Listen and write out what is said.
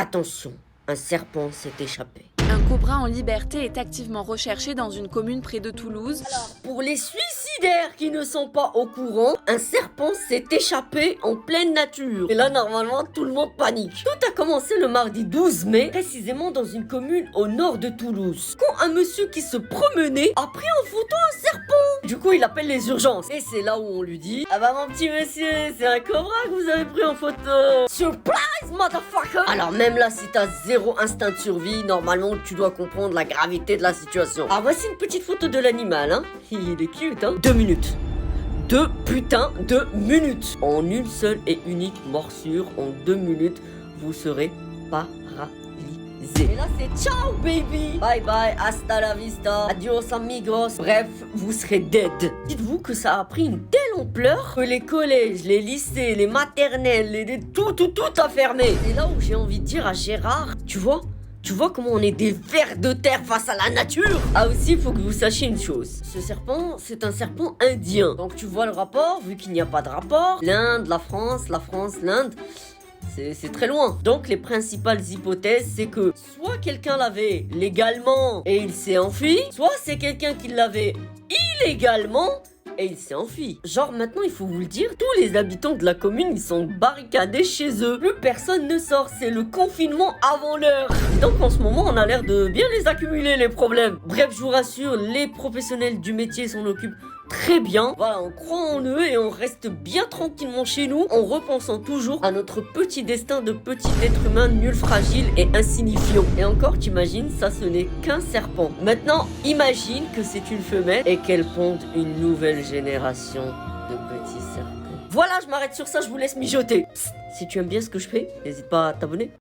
Attention, un serpent s'est échappé. Un cobra en liberté est activement recherché dans une commune près de Toulouse. Pour les suicidaires qui ne sont pas au courant, un serpent s'est échappé en pleine nature. Et là, normalement, tout le monde panique. Tout a commencé le mardi 12 mai, précisément dans une commune au nord de Toulouse, quand un monsieur qui se promenait a pris en photo un serpent. Du coup, il appelle les urgences. Et c'est là où on lui dit: ah bah mon petit monsieur, c'est un cobra que vous avez pris en photo. Surprise, motherfucker. Alors même là, si t'as zéro instinct de survie, normalement, tu dois comprendre la gravité de la situation. Alors voici une petite photo de l'animal, hein. Il est cute, hein. 2 minutes. 2 putains de minutes. En une seule et unique morsure, en 2 minutes, vous serez paralysé. Et là, c'est ciao, baby. Bye bye, hasta la vista, adios amigos. Bref, vous serez dead. Dites-vous que ça a pris une telle ampleur que les collèges, les lycées, les maternelles, tout a fermé. C'est là où j'ai envie de dire à Gérard, tu vois comment on est des vers de terre face à la nature. Ah aussi, il faut que vous sachiez une chose. Ce serpent, c'est un serpent indien. Donc tu vois le rapport, vu qu'il n'y a pas de rapport. L'Inde, la France, l'Inde, c'est très loin. Donc les principales hypothèses, c'est que soit quelqu'un l'avait légalement et il s'est enfui, soit c'est quelqu'un qui l'avait illégalement et il s'est enfui. Genre maintenant, il faut vous le dire, tous les habitants de la commune, ils sont barricadés chez eux. Plus personne ne sort, c'est le confinement avant l'heure. Et donc en ce moment, on a l'air de bien les accumuler, les problèmes. Bref, je vous rassure, les professionnels du métier s'en occupent très bien. Voilà, on croit en eux et on reste bien tranquillement chez nous en repensant toujours à notre petit destin de petit être humain nul, fragile et insignifiant. Et encore, t'imagines, ça ce n'est qu'un serpent. Maintenant, imagine que c'est une femelle et qu'elle ponde une nouvelle génération de petits serpents. Voilà, je m'arrête sur ça, je vous laisse mijoter. Psst, si tu aimes bien ce que je fais, n'hésite pas à t'abonner.